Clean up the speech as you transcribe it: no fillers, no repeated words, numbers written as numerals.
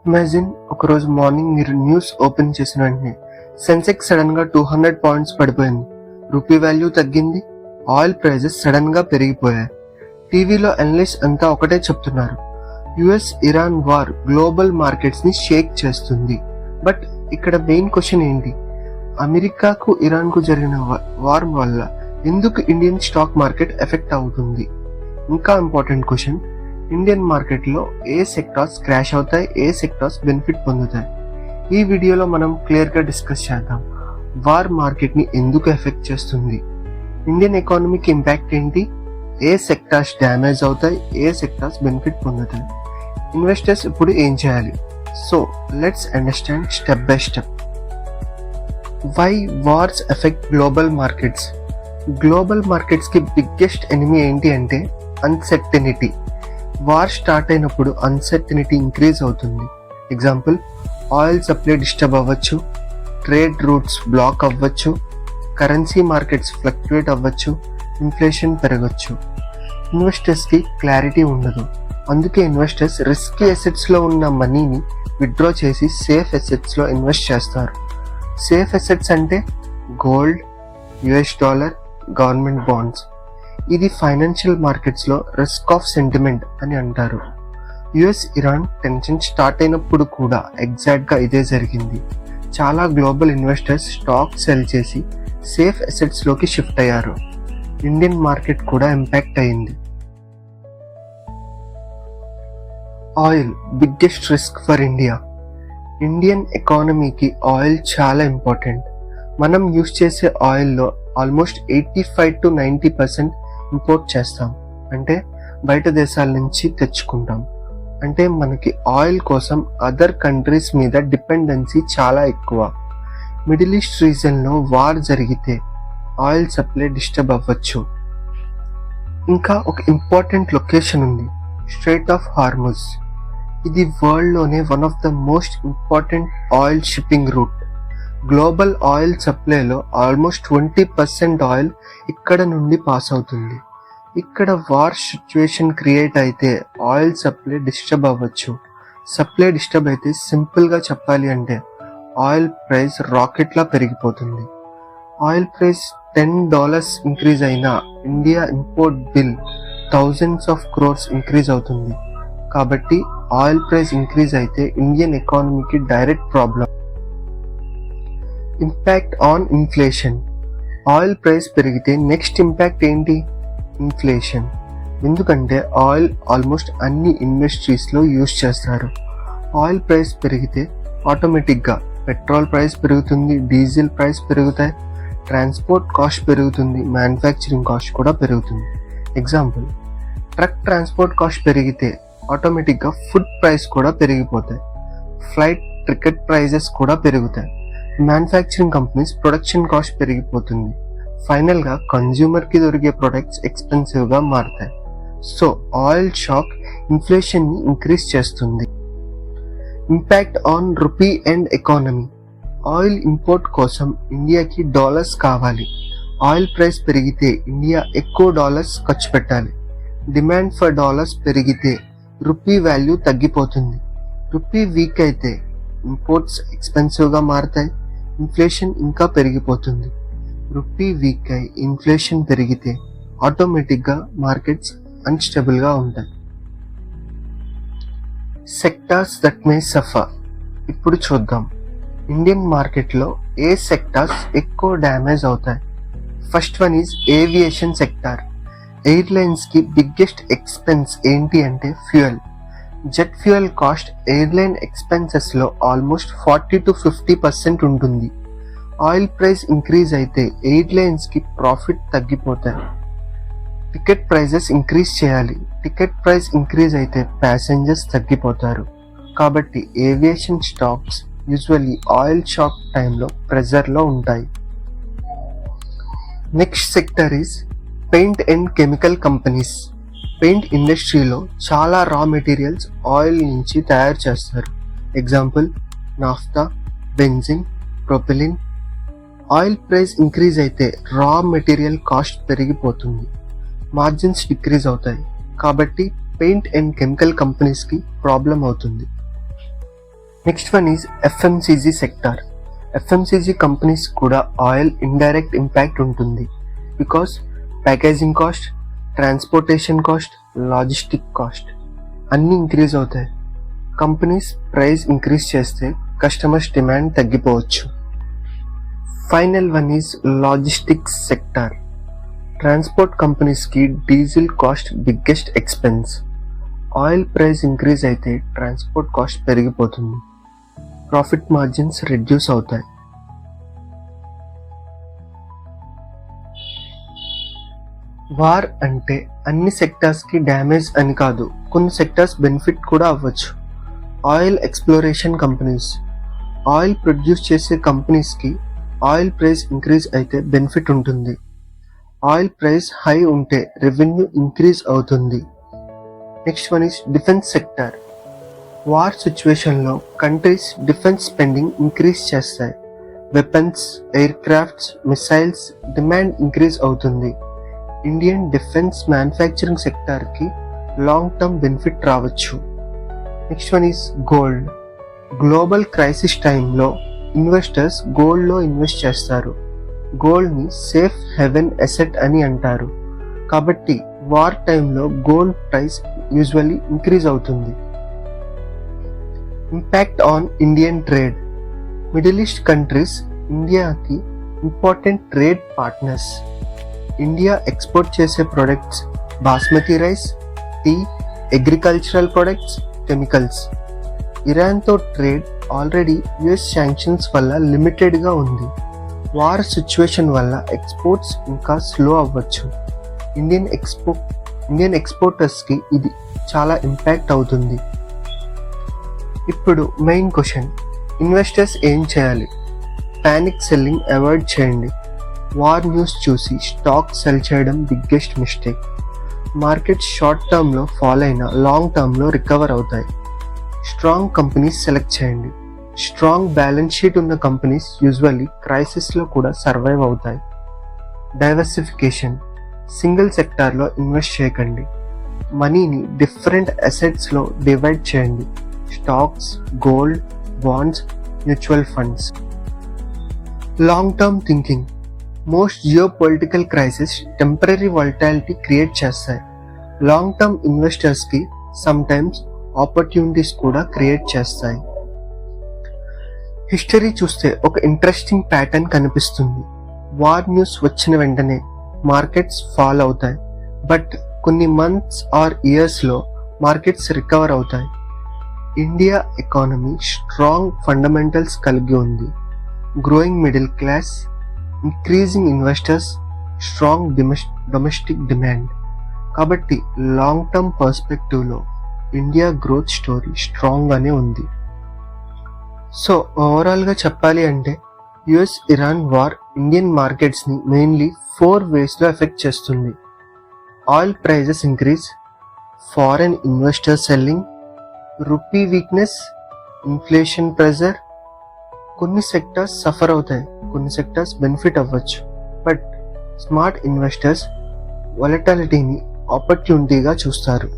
Imagine ఒకరోజు morning మీరు news open చేసిన వెంటనే సెన్సెక్స్ సడన్ గా 200 పాయింట్స్ పడిపోయింది, రూపీ వాల్యూ తగ్గింది, ఆయిల్ ప్రైజెస్ సడన్ గా పెరిగిపోయాయి. టీవీలో అనలిస్ట్ అంతా ఒకటే చెప్తున్నారు, US Iran war global markets ని షేక్ చేస్తుంది. బట్ ఇక్కడ మెయిన్ క్వశ్చన్ ఏంటి? అమెరికాకు ఇరాన్ కు జరిగిన వార్ వల్ల ఎందుకు ఇండియన్ స్టాక్ మార్కెట్ ఎఫెక్ట్ అవుతుంది? ఇంకా ఇంపార్టెంట్ క్వశ్చన్, ఇండియన్ మార్కెట్ లో ఏ సెక్టార్స్ క్రాష్ అవుతాయి, ఏ సెక్టార్స్ బెనిఫిట్ పొందుతాయి? ఈ వీడియోలో మనం క్లియర్ గా డిస్కస్ చేద్దాం. వార్ మార్కెట్ ని ఎందుకు ఎఫెక్ట్ చేస్తుంది, ఇండియన్ ఎకానమీకి ఇంపాక్ట్ ఏంటి, ఏ సెక్టార్స్ డ్యామేజ్ అవుతాయి, ఏ సెక్టార్స్ బెనిఫిట్ పొందుతాయి, ఇన్వెస్టర్స్ ఇప్పుడు ఏం చేయాలి? So let's understand step by step. Why wars effect global markets? Global markets కి బిగ్గెస్ట్ ఎనిమీ ఏంటి అంటే అన్సర్టెనిటీ. వార్ స్టార్ట్ అయినప్పుడు అన్సర్టెనిటీ ఇంక్రీజ్ అవుతుంది. ఎగ్జాంపుల్, ఆయిల్ సప్లై డిస్టర్బ్ అవ్వచ్చు, ట్రేడ్ రూట్స్ బ్లాక్ అవ్వచ్చు, కరెన్సీ మార్కెట్స్ ఫ్లక్చుయేట్ అవ్వచ్చు, ఇన్ఫ్లేషన్ పెరగచ్చు. Investors కి క్లారిటీ ఉండదు. అందుకే ఇన్వెస్టర్స్ రిస్కీ అసెట్స్ లో ఉన్న మనీని విత్డ్రా చేసి సేఫ్ అసెట్స్ లో ఇన్వెస్ట్ చేస్తారు. సేఫ్ అసెట్స్ అంటే gold, US dollar, government bonds. ఇది ఫైనాన్షియల్ మార్కెట్స్ లో రిస్క్ ఆఫ్ సెంటిమెంట్ అని అంటారు. యుఎస్ ఇరాన్ టెన్షన్ స్టార్ట్ అయినప్పుడు కూడా ఎగ్జాక్ట్ గా ఇదే జరిగింది. చాలా గ్లోబల్ ఇన్వెస్టర్స్ స్టాక్ సెల్ చేసి సేఫ్ అసెట్స్ లోకి షిఫ్ట్ అయ్యారు. ఇండియన్ మార్కెట్ కూడా ఇంపాక్ట్ అయింది. Oil biggest risk for India. Indian ఎకానమీకి ఆయిల్ చాలా ఇంపార్టెంట్. మనం యూజ్ చేసే ఆయిల్లో ఆల్మోస్ట్ 85 to 90% ఇంపోర్ట్ చేస్తాం, అంటే బయట దేశాల నుంచి తెచ్చుకుంటాం. అంటే మనకి ఆయిల్ కోసం అదర్ కంట్రీస్ మీద డిపెండెన్సీ చాలా ఎక్కువ. మిడిల్ ఈస్ట్ రీజన్ లో వార్ జరిగితే ఆయిల్ సప్లై డిస్టర్బ్ అవ్వచ్చు. ఇంకా ఒక ఇంపార్టెంట్ లొకేషన్ ఉంది, స్ట్రెయిట్ ఆఫ్ హార్ముజ్. ఇది వరల్డ్ లోనే one of the most important oil shipping route. Global oil సప్లైలో ఆల్మోస్ట్ 20% ఆయిల్ ఇక్కడ నుండి పాస్ అవుతుంది. ఇక్కడ వార్ సిచ్యువేషన్ క్రియేట్ అయితే ఆయిల్ సప్లై డిస్టర్బ్ అవ్వచ్చు. సప్లై డిస్టర్బ్ అయితే సింపుల్ గా చెప్పాలి అంటే ఆయిల్ ప్రైస్ రాకెట్ లా పెరిగిపోతుంది. ఆయిల్ ప్రైస్ $10 ఇంక్రీజ్ అయినా India import bill thousands of crores increase అవుతుంది. కాబట్టి ఆయిల్ ప్రైస్ ఇంక్రీజ్ అయితే ఇండియన్ ఎకానమీకి direct problem. Impact on inflation. Oil price పెరిగితే నెక్స్ట్ ఇంపాక్ట్ ఏంటి? ఇన్ఫ్లేషన్. ఎందుకంటే ఆయిల్ ఆల్మోస్ట్ అన్ని ఇండస్ట్రీస్ లో యూజ్ చేస్తారు. ఆయిల్ ప్రైస్ పెరిగితే ఆటోమేటిక్ గా పెట్రోల్ ప్రైస్ పెరుగుతుంది, డీజిల్ ప్రైస్ పెరుగుతాయి, ట్రాన్స్పోర్ట్ కాస్ట్ పెరుగుతుంది, మ్యానుఫ్యాక్చరింగ్ కాస్ట్ కూడా పెరుగుతుంది. ఎగ్జాంపుల్, ట్రక్ ట్రాన్స్పోర్ట్ కాస్ట్ పెరిగితే ఆటోమేటిక్ గా ఫుడ్ ప్రైస్ కూడా పెరిగిపోతాయి, ఫ్లైట్ టికెట్ ప్రైజెస్ కూడా పెరుగుతాయి, మ్యానుఫ్యాక్చరింగ్ కంపెనీస్ ప్రొడక్షన్ కాస్ట్ పెరిగిపోతుంది, ఫైనల్ గా కన్జ్యూమర్ కి దొరికే ప్రొడక్ట్స్ ఎక్స్పెన్సివ్ గా మారుతాయి. సో ఆయిల్ షాక్ ఇన్ఫ్లేషన్ ని ఇంక్రీజ్ చేస్తుంది. Impact on rupee and economy. Oil import కోసం ఇండియాకి డాలర్స్ కావాలి. ఆయిల్ ప్రైస్ పెరిగితే ఇండియా ఎక్కువ డాలర్స్ ఖర్చు పెట్టాలి. డిమాండ్ ఫర్ డాలర్స్ పెరిగితే రూపీ వాల్యూ తగ్గిపోతుంది. రూపీ వీక్ అయితే ఇంపోర్ట్స్ ఎక్స్పెన్సివ్ గా మారుతాయి, ఇన్ఫ్లేషన్ ఇంకా పెరిగిపోతుంది. రూపీ వీక్ అయి ఇన్ఫ్లేషన్ పెరిగితే ఆటోమేటిక్ గా మార్కెట్స్ అన్స్టేబుల్ గా ఉంటాయి. Sectors that may suffer. ఇప్పుడు చూద్దాం, ఇండియన్ మార్కెట్ లో ఏ సెక్టార్స్ ఎక్కువ డ్యామేజ్ అవుతాయి. First one is aviation sector. Airlines కి బిగ్గెస్ట్ ఎక్స్పెన్స్ ఏంటి అంటే fuel. Jet fuel cost airline expenses లో ఆల్మోస్ట్ 40 to 50% ఉంటుంది. ఆయిల్ ప్రైస్ ఇంక్రీజ్ అయితే ఎయిర్లైన్స్ కి ప్రాఫిట్ తగ్గిపోతాయి. టికెట్ ప్రైజెస్ ఇంక్రీజ్ చేయాలి. టికెట్ ప్రైస్ ఇంక్రీజ్ అయితే ప్యాసింజర్స్ తగ్గిపోతారు. కాబట్టి aviation stocks usually oil shock టైంలో ప్రెజర్ లో ఉంటాయి. Next sector is paint and chemical companies. Paint ఇండస్ట్రీలో చాలా రా మెటీరియల్స్ ఆయిల్ నుంచి తయారు చేస్తారు. Example, naphtha, benzene, propylene. Oil price increase అయితే రా మెటీరియల్ కాస్ట్ పెరిగిపోతుంది, మార్జిన్స్ డిక్రీజ్ అవుతాయి. కాబట్టి పెయింట్ అండ్ కెమికల్ కంపెనీస్ కి ప్రాబ్లం అవుతుంది. Next one is FMCG sector. FMCG companies కూడా ఆయిల్ ఇండైరెక్ట్ ఇంపాక్ట్ ఉంటుంది. Because packaging cost, transportation cost, logistic cost అన్నీ increase అవుతాయి. కంపెనీస్ ప్రైస్ ఇంక్రీజ్ చేస్తే కస్టమర్స్ డిమాండ్ తగ్గిపోవచ్చు. Final one is logistics sector. Transport కంపెనీస్కి diesel cost biggest expense. Oil price increase అయితే transport cost పెరిగిపోతుంది. Profit margins reduce అవుతాయి. War అంటే అన్ని సెక్టార్స్కి డ్యామేజ్ అని కాదు, కొన్ని సెక్టార్స్ బెనిఫిట్ కూడా అవ్వచ్చు. Oil exploration companies, oil produce చేసే కంపెనీస్కి ఆయిల్ ప్రైస్ ఇంక్రీజ్ అయితే బెనిఫిట్ ఉంటుంది. ఆయిల్ ప్రైస్ హై ఉంటే రెవెన్యూ ఇంక్రీజ్ అవుతుంది. Next one is defence sector. War సిచ్యువేషన్లో కంట్రీస్ డిఫెన్స్ స్పెండింగ్ ఇంక్రీజ్ చేస్తాయి. Weapons, aircrafts, missiles demand increase అవుతుంది. ఇండియన్ డిఫెన్స్ మ్యానుఫ్యాక్చరింగ్ సెక్టార్కి లాంగ్ టర్మ్ బెనిఫిట్ రావచ్చు. Next one is gold. Global crisis టైంలో investors గోల్డ్లో invest చేస్తారు. గోల్డ్ని సేఫ్ హెవెన్ అసెట్ అని అంటారు. కాబట్టి వార్ టైంలో గోల్డ్ ప్రైస్ యూజువల్లీ ఇంక్రీజ్ అవుతుంది. Impact on Indian trade. Middle east countries ఇండియాకి important trade partners. India export చేసే products basmati rice, tea, agricultural products, chemicals. ఇరాన్తో ట్రేడ్ ఆల్రెడీ యుఎస్ శాంక్షన్స్ వల్ల లిమిటెడ్గా ఉంది. వార్ సిచ్యువేషన్ వల్ల ఎక్స్పోర్ట్స్ ఇంకా స్లో అవ్వచ్చు. ఇండియన్ ఎక్స్పోర్టర్స్కి ఇది చాలా ఇంపాక్ట్ అవుతుంది. ఇప్పుడు మెయిన్ క్వశ్చన్, ఇన్వెస్టర్స్ ఏం చేయాలి? ప్యానిక్ సెల్లింగ్ అవాయిడ్ చేయండి. వార్ న్యూస్ చూసి స్టాక్ సెల్ చేయడం బిగ్గెస్ట్ మిస్టేక్. మార్కెట్ షార్ట్ టర్మ్లో ఫాల్ అయినా లాంగ్ టర్మ్లో రికవర్ అవుతాయి. స్ట్రాంగ్ కంపెనీస్ సెలెక్ట్ చేయండి. స్ట్రాంగ్ బ్యాలెన్స్ షీట్ ఉన్న కంపెనీస్ యూజువల్లీ క్రైసిస్లో కూడా సర్వైవ్ అవుతాయి. డైవర్సిఫికేషన్. సింగిల్ సెక్టార్లో ఇన్వెస్ట్ చేయకండి. మనీని డిఫరెంట్ అసెట్స్లో డివైడ్ చేయండి. Stocks, gold, bonds, mutual funds. Long term thinking. Most geopolitical crisis temporary volatility create చేస్తాయి. లాంగ్ టర్మ్ ఇన్వెస్టర్స్కి సమ్టైమ్స్ ఆపర్చునిటీస్ కూడా క్రియేట్ చేస్తాయి. హిస్టరీ చూస్తే ఒక ఇంట్రెస్టింగ్ ప్యాటర్న్ కనిపిస్తుంది. వార్ న్యూస్ వచ్చిన వెంటనే మార్కెట్స్ ఫాల్ అవుతాయి, బట్ కొన్ని మంత్స్ ఆర్ ఇయర్స్లో మార్కెట్స్ రికవర్ అవుతాయి. ఇండియా ఎకానమీ స్ట్రాంగ్ ఫండమెంటల్స్ కలిగి ఉంది. Growing middle class, increasing investors, strong domestic demand. కాబట్టి లాంగ్ టర్మ్ పర్స్పెక్టివ్లో ఇండియా గ్రోత్ స్టోరీ స్ట్రాంగ్గానే ఉంది. సో ఓవరాల్గా చెప్పాలి అంటే యుఎస్ ఇరాన్ వార్ ఇండియన్ మార్కెట్స్ని మెయిన్లీ 4 వేస్లో ఎఫెక్ట్ చేస్తుంది. Oil prices increase, foreign investor selling, rupee weakness, inflation pressure. కొన్ని సెక్టార్స్ సఫర్ అవుతాయి, కొన్ని సెక్టార్స్ బెనిఫిట్ అవ్వచ్చు. బట్ స్మార్ట్ ఇన్వెస్టర్స్ వాలటాలిటీని ఆపర్చునిటీగా చూస్తారు.